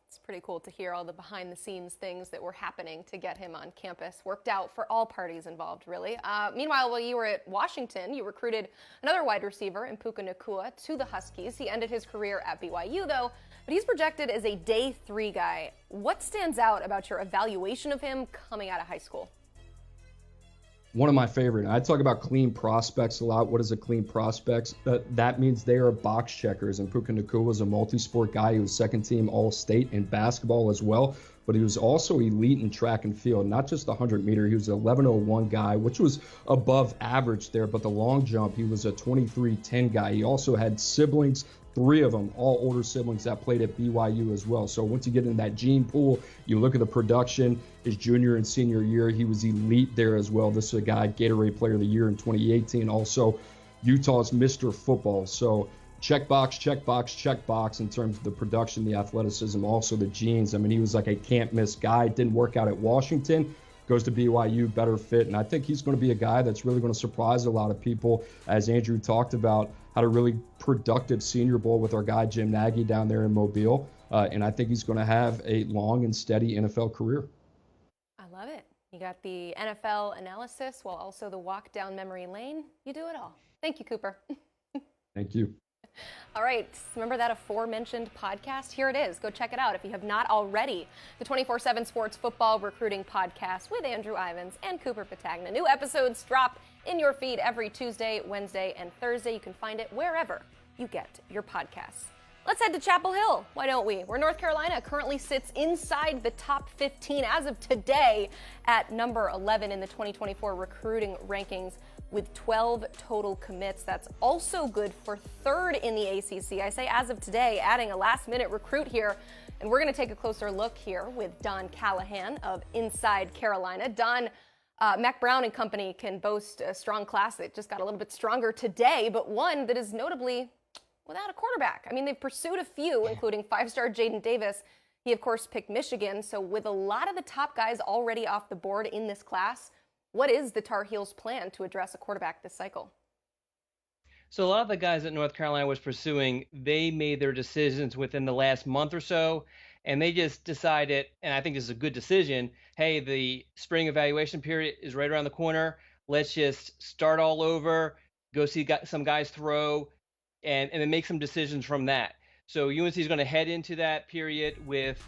It's pretty cool to hear all the behind the scenes things that were happening to get him on campus. Worked out for all parties involved, really. Meanwhile, while you were at Washington, you recruited another wide receiver, Puka Nacua, to the Huskies. He ended his career at BYU, though, but he's projected as a day 3 guy. What stands out about your evaluation of him coming out of high school? One of my favorite. I talk about clean prospects a lot. What is a clean prospect? That means they are box checkers. And Puka Nacua was a multi-sport guy. He was second team All-State in basketball as well. But he was also elite in track and field, not just the 100-meter. He was an 11:01 guy, which was above average there. But the long jump, he was a 23:10 guy. He also had siblings, 3 of them, all older siblings that played at BYU as well. So once you get in that gene pool, you look at the production, his junior and senior year, he was elite there as well. This is a guy, Gatorade Player of the Year in 2018, also Utah's Mr. Football. So check box in terms of the production, the athleticism, also the genes. I mean, he was like a can't-miss guy. Didn't work out at Washington. Goes to BYU, better fit. And I think he's going to be a guy that's really going to surprise a lot of people, as Andrew talked about, had a really productive Senior Bowl with our guy Jim Nagy down there in Mobile. And I think he's going to have a long and steady NFL career. I love it. You got the NFL analysis while also the walk down memory lane. You do it all. Thank you, Cooper. Thank you. All right, remember that aforementioned podcast? Here it is. Go check it out if you have not already. The 24/7 Sports Football Recruiting Podcast with Andrew Ivins and Cooper Petagna. New episodes drop in your feed every Tuesday, Wednesday, and Thursday. You can find it wherever you get your podcasts. Let's head to Chapel Hill. Why don't we? Where North Carolina currently sits inside the top 15 as of today at number 11 in the 2024 recruiting rankings with 12 total commits. That's also good for 3rd in the ACC. I say as of today, adding a last-minute recruit here. And we're going to take a closer look here with Don Callahan of Inside Carolina. Don, Mac Brown and company can boast a strong class that just got a little bit stronger today, but one that is notably without a quarterback. I mean, they've pursued a few, including 5-star Jaden Davis. He, of course, picked Michigan. So with a lot of the top guys already off the board in this class, what is the Tar Heels' plan to address a quarterback this cycle? So a lot of the guys that North Carolina was pursuing, they made their decisions within the last month or so, and they just decided, and I think this is a good decision, hey, the spring evaluation period is right around the corner. Let's just start all over, go see some guys throw, and then make some decisions from that. So UNC is going to head into that period with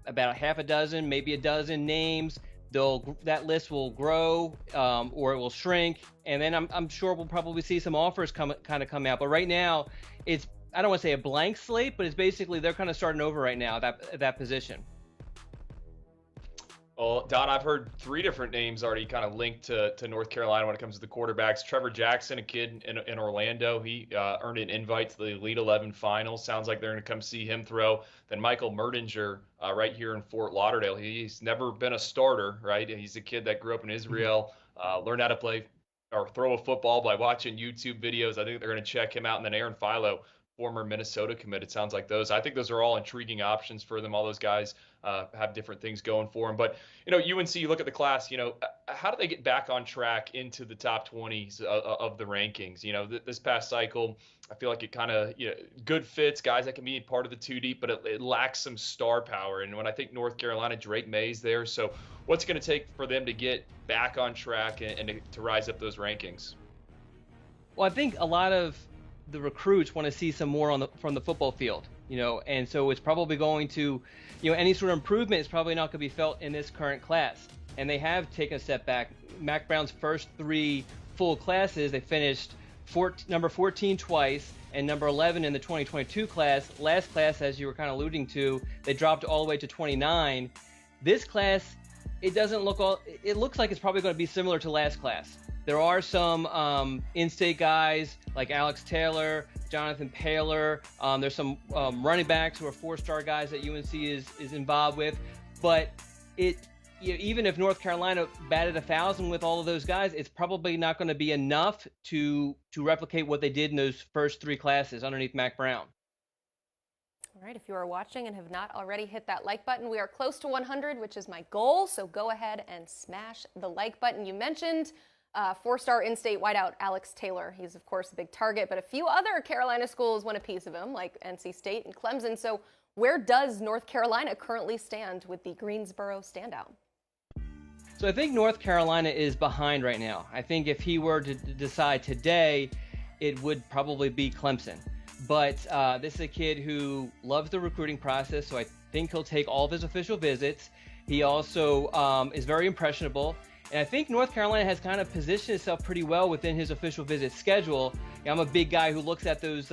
about half a dozen, maybe a dozen names. That list will grow or it will shrink, and then I'm sure we'll probably see some offers come out. But right now, it's, I don't want to say a blank slate, but it's basically they're kind of starting over right now at that position. Well, Don, I've heard 3 different names already kind of linked to North Carolina when it comes to the quarterbacks. Trevor Jackson, a kid in Orlando, he earned an invite to the Elite 11 finals. Sounds like they're going to come see him throw. Then Michael Merdinger, right here in Fort Lauderdale. He's never been a starter, right? He's a kid that grew up in Israel, learned how to play or throw a football by watching YouTube videos. I think they're going to check him out. And then Aaron Philo, former Minnesota commit. It sounds like those. I think those are all intriguing options for them. All those guys have different things going for them. But, UNC, you look at the class, how do they get back on track into the top 20s of the rankings? This past cycle, I feel like it kind of, good fits, guys that can be part of the 2 deep, but it lacks some star power. And when I think North Carolina, Drake May's there. So what's going to take for them to get back on track and to rise up those rankings? Well, I think a lot of the recruits want to see some more from the football field, and so it's probably going to, any sort of improvement is probably not going to be felt in this current class. And they have taken a step back. Mac Brown's first 3 full classes, they finished number 14 twice and number 11 in the 2022 class. Last class, as you were kind of alluding to, they dropped all the way to 29. This class, it looks like it's probably going to be similar to last class. There are some in-state guys like Alex Taylor, Jonathan Paler. There's some running backs who are 4-star guys that UNC is involved with. But even if North Carolina batted 1,000 with all of those guys, it's probably not going to be enough to replicate what they did in those first 3 classes underneath Mac Brown. All right, if you are watching and have not already hit that like button, we are close to 100, which is my goal. So go ahead and smash the like button. You mentioned 4-star in-state wideout Alex Taylor. He's, of course, a big target, but a few other Carolina schools want a piece of him, like NC State and Clemson. So where does North Carolina currently stand with the Greensboro standout? So I think North Carolina is behind right now. I think if he were to decide today, it would probably be Clemson. But this is a kid who loves the recruiting process, so I think he'll take all of his official visits. He also is very impressionable. And I think North Carolina has kind of positioned itself pretty well within his official visit schedule. I'm a big guy who looks at those,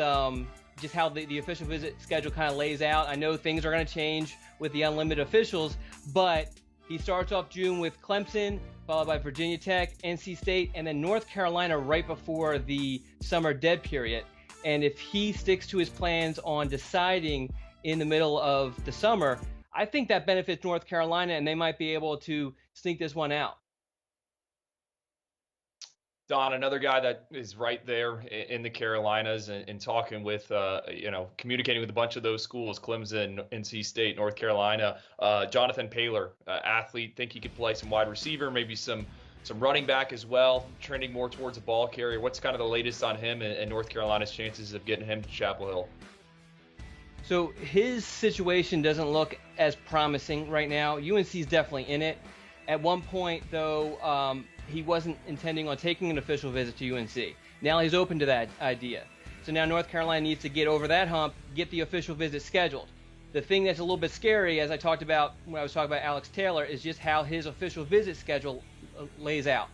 just how the official visit schedule kind of lays out. I know things are going to change with the unlimited officials, but he starts off June with Clemson, followed by Virginia Tech, NC State, and then North Carolina right before the summer dead period. And if he sticks to his plans on deciding in the middle of the summer, I think that benefits North Carolina, and they might be able to sneak this one out. Don, another guy that is right there in the Carolinas and talking with, communicating with a bunch of those schools, Clemson, NC State, North Carolina, Jonathan Paler, athlete, think he could play some wide receiver, maybe some running back as well, trending more towards a ball carrier. What's kind of the latest on him and North Carolina's chances of getting him to Chapel Hill? So his situation doesn't look as promising right now. UNC's definitely in it. At one point, though, he wasn't intending on taking an official visit to UNC. Now he's open to that idea. So now North Carolina needs to get over that hump, get the official visit scheduled. The thing that's a little bit scary, as I talked about when I was talking about Alex Taylor, is just how his official visit schedule lays out.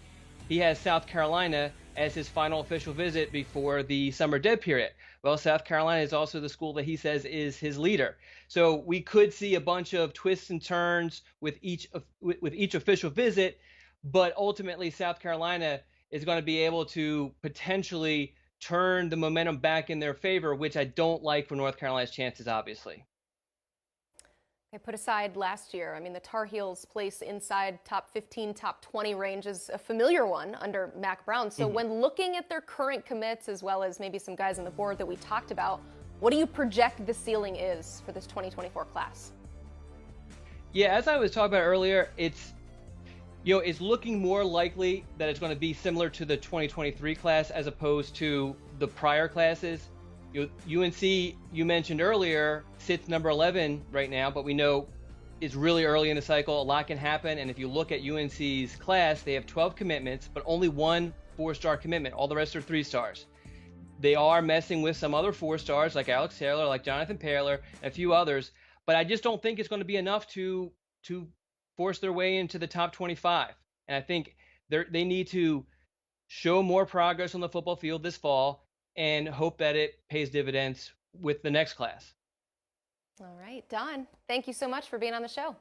He has South Carolina as his final official visit before the summer dead period. Well, South Carolina is also the school that he says is his leader. So we could see a bunch of twists and turns with each official visit, but ultimately South Carolina is going to be able to potentially turn the momentum back in their favor, which I don't like for North Carolina's chances, obviously. Okay, put aside last year, I mean, the Tar Heels' place inside top 15, top 20 range is a familiar one under Mac Brown. So when looking at their current commits, as well as maybe some guys on the board that we talked about, what do you project the ceiling is for this 2024 class? Yeah, as I was talking about earlier, it's looking more likely that it's going to be similar to the 2023 class as opposed to the prior classes. UNC, you mentioned earlier, sits number 11 right now, but we know it's really early in the cycle. A lot can happen, and if you look at UNC's class, they have 12 commitments, but only one 4-star commitment. All the rest are 3-stars. They are messing with some other 4-stars like Alex Taylor, like Jonathan Paler, and a few others, but I just don't think it's going to be enough to force their way into the top 25. And I think they need to show more progress on the football field this fall and hope that it pays dividends with the next class. All right, Don, thank you so much for being on the show.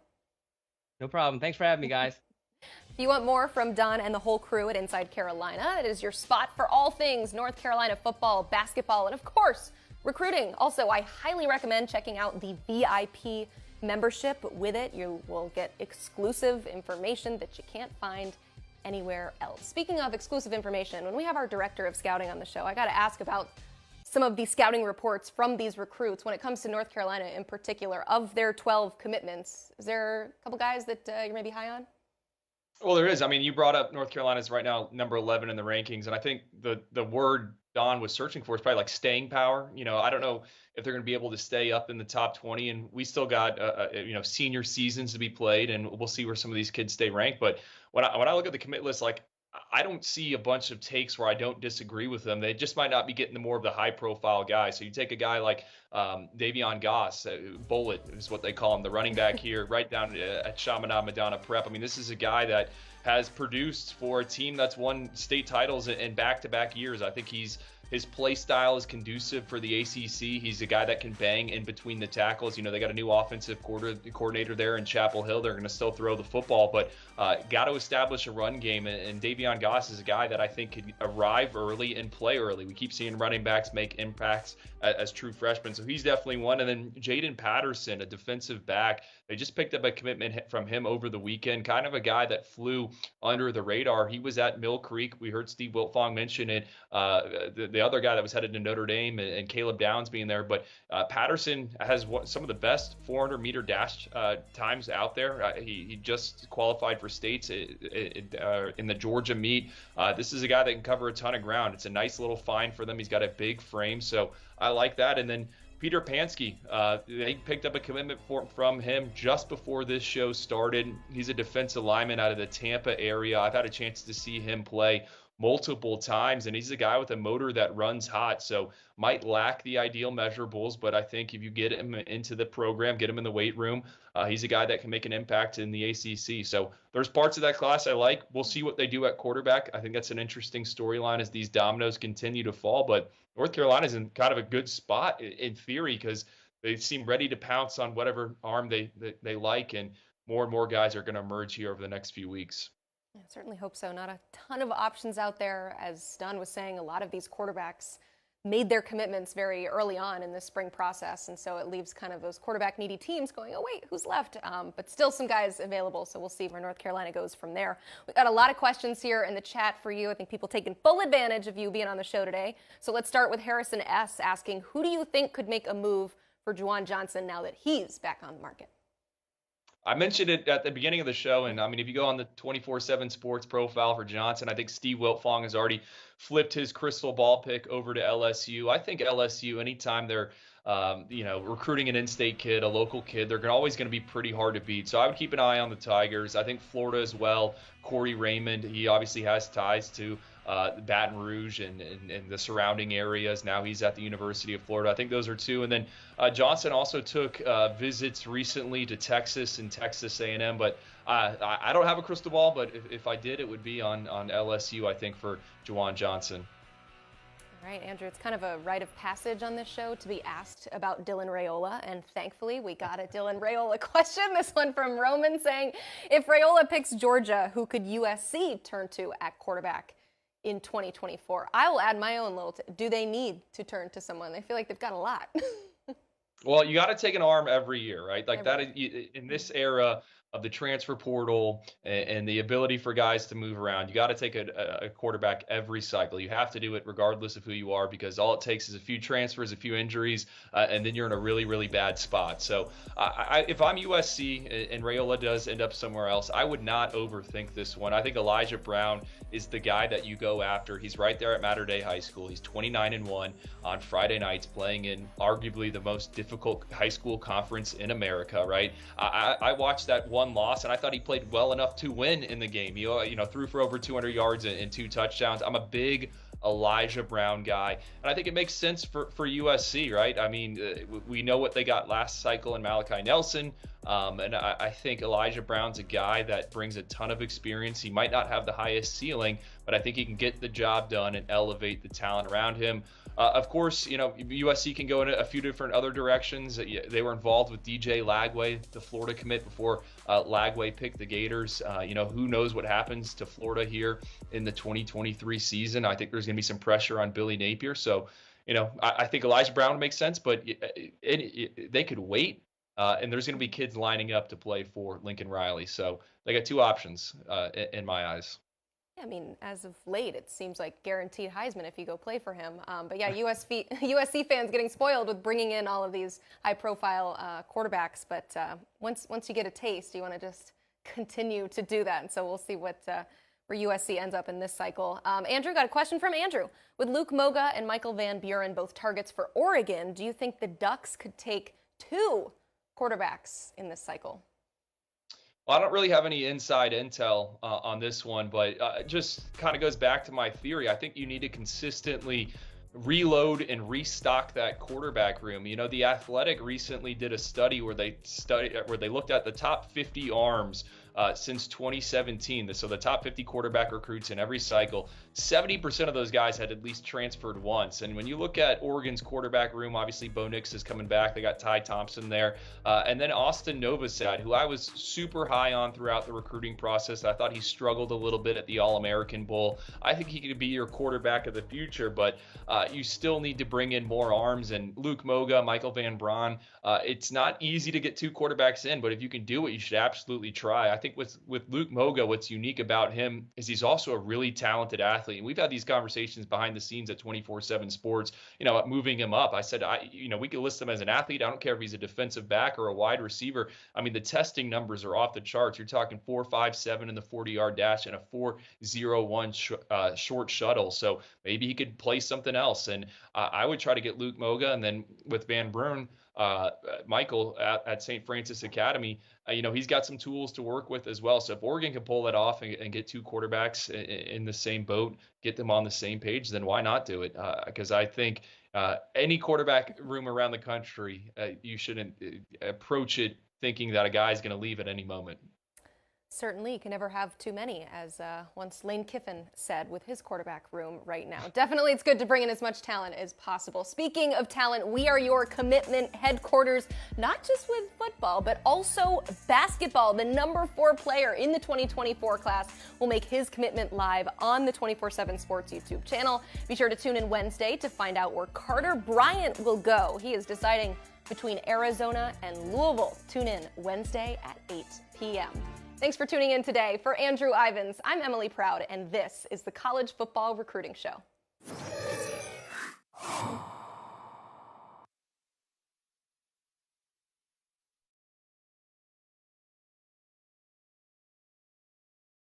No problem. Thanks for having me, guys. If you want more from Don and the whole crew at Inside Carolina, it is your spot for all things North Carolina football, basketball, and of course, recruiting. Also, I highly recommend checking out the VIP membership. With it, you will get exclusive information that you can't find anywhere else. Speaking of exclusive information, when we have our director of scouting on the show, I got to ask about some of the scouting reports from these recruits when it comes to North Carolina in particular. Of their 12 commitments, is there a couple guys that you're maybe high on? Well, there is. I mean, you brought up North Carolina's right now number 11 in the rankings, and I think the word Don was searching for is probably like staying power. I don't know if they're going to be able to stay up in the top 20, and we still got senior seasons to be played, and we'll see where some of these kids stay ranked. But when I look at the commit list, like, I don't see a bunch of takes where I don't disagree with them. They just might not be getting the more of the high-profile guys. So you take a guy like Davion Goss, Bullet is what they call him, the running back here, right down at Chaminade Madonna Prep. I mean, this is a guy that has produced for a team that's won state titles in back-to-back years. I think his play style is conducive for the ACC. He's a guy that can bang in between the tackles. They got a new offensive coordinator there in Chapel Hill. They're going to still throw the football, but got to establish a run game. And Davion Goss is a guy that I think could arrive early and play early. We keep seeing running backs make impacts as true freshmen, so he's definitely one. And then Jaden Patterson, a defensive back. They just picked up a commitment from him over the weekend, kind of a guy that flew under the radar. He was at Mill Creek. We heard Steve Wiltfong mention it. The other guy that was headed to Notre Dame and Caleb Downs being there. But Patterson has some of the best 400-meter dash times out there. He just qualified for states in the Georgia meet. This is a guy that can cover a ton of ground. It's a nice little find for them. He's got a big frame, so I like that. And then Peter Pansky, they picked up a commitment from him just before this show started. He's a defensive lineman out of the Tampa area. I've had a chance to see him play multiple times, and he's a guy with a motor that runs hot, so might lack the ideal measurables, but I think if you get him into the program, get him in the weight room, he's a guy that can make an impact in the ACC. So there's parts of that class I like. We'll see what they do at quarterback. I think that's an interesting storyline as these dominoes continue to fall, but North Carolina's in kind of a good spot in theory because they seem ready to pounce on whatever arm they like, and more guys are going to emerge here over the next few weeks. I certainly hope so. Not a ton of options out there. As Don was saying, a lot of these quarterbacks made their commitments very early on in the spring process, and so it leaves kind of those quarterback-needy teams going, oh, wait, who's left? But still some guys available, so we'll see where North Carolina goes from there. We've got a lot of questions here in the chat for you. I think people taking full advantage of you being on the show today. So let's start with Harrison S. asking, who do you think could make a move for Juwan Johnson now that he's back on the market? I mentioned it at the beginning of the show, and I mean, if you go on the 24/7 Sports profile for Johnson, I think Steve Wiltfong has already flipped his crystal ball pick over to LSU. I think LSU, anytime they're recruiting an in-state kid, a local kid, they're always going to be pretty hard to beat. So I would keep an eye on the Tigers. I think Florida as well. Corey Raymond, he obviously has ties to Baton Rouge and the surrounding areas. Now he's at the University of Florida. I think those are two. And then Johnson also took visits recently to Texas and Texas A&M. But I don't have a crystal ball, but if I did, it would be on LSU, I think, for Juwan Johnson. All right, Andrew, it's kind of a rite of passage on this show to be asked about Dylan Raiola, and thankfully we got a Dylan Raiola question. This one from Roman saying, if Raiola picks Georgia, who could USC turn to at quarterback in 2024? I will add my own little do they need to turn to someone? They feel like they've got a lot. Well, you got to take an arm every year, right? Like that is, in this era of the transfer portal and the ability for guys to move around, you got to take a quarterback every cycle. You have to do it regardless of who you are, because all it takes is a few transfers, a few injuries, and then you're in a really, really bad spot. So if I'm USC and Raiola does end up somewhere else, I would not overthink this one. I think Elijah Brown is the guy that you go after. He's right there at Mater Dei High School. He's 29-1 on Friday nights, playing in arguably the most difficult high school conference in America, right? I watched that one loss, and I thought he played well enough to win in the game. You know, threw for over 200 yards and 2 touchdowns. I'm a big Elijah Brown guy, and I think it makes sense for USC, right? I mean, we know what they got last cycle in Malachi Nelson. And I think Elijah Brown's a guy that brings a ton of experience. He might not have the highest ceiling, but I think he can get the job done and elevate the talent around him. Of course, USC can go in a few different other directions. They were involved with DJ Lagway, the Florida commit, before Lagway picked the Gators. Who knows what happens to Florida here in the 2023 season. I think there's going to be some pressure on Billy Napier. So, I think Elijah Brown makes sense, but they could wait. And there's going to be kids lining up to play for Lincoln Riley. So they got two options in my eyes. I mean, as of late, it seems like guaranteed Heisman if you go play for him. But yeah, USC fans getting spoiled with bringing in all of these high-profile quarterbacks. But once you get a taste, you want to just continue to do that. And so we'll see where USC ends up in this cycle. Andrew, got a question from Andrew. With Luke Moga and Michael Van Buren both targets for Oregon, do you think the Ducks could take 2 quarterbacks in this cycle? Well, I don't really have any inside intel on this one, but just kind of goes back to my theory. I think you need to consistently reload and restock that quarterback room. The Athletic recently did a study where they looked at the top 50 arms since 2017. So the top 50 quarterback recruits in every cycle, 70% of those guys had at least transferred once. And when you look at Oregon's quarterback room, obviously Bo Nix is coming back. They got Ty Thompson there. And then Austin Novosad, who I was super high on throughout the recruiting process. I thought he struggled a little bit at the All-American Bowl. I think he could be your quarterback of the future, but you still need to bring in more arms. And Luke Moga, Michael Van Braun, it's not easy to get 2 quarterbacks in, but if you can do it, you should absolutely try. I think with Luke Moga, what's unique about him is he's also a really talented athlete. And we've had these conversations behind the scenes at 24/7 Sports, moving him up. I said, we could list him as an athlete. I don't care if he's a defensive back or a wide receiver. I mean, the testing numbers are off the charts. You're talking 4.57 in the 40-yard dash and a 4.01 short shuttle. So maybe he could play something else. And I would try to get Luke Moga. And then with Van Bruin, Michael at St. Francis Academy, he's got some tools to work with as well. So if Oregon can pull that off and get 2 quarterbacks in the same boat, get them on the same page, then why not do it? Because I think any quarterback room around the country, you shouldn't approach it thinking that a guy is going to leave at any moment. Certainly, you can never have too many, as once Lane Kiffin said with his quarterback room right now. Definitely, it's good to bring in as much talent as possible. Speaking of talent, we are your commitment headquarters, not just with football, but also basketball. The number 4 player in the 2024 class will make his commitment live on the 24/7 Sports YouTube channel. Be sure to tune in Wednesday to find out where Carter Bryant will go. He is deciding between Arizona and Louisville. Tune in Wednesday at 8 p.m. Thanks for tuning in today. For Andrew Ivins, I'm Emily Proud, and this is the College Football Recruiting Show.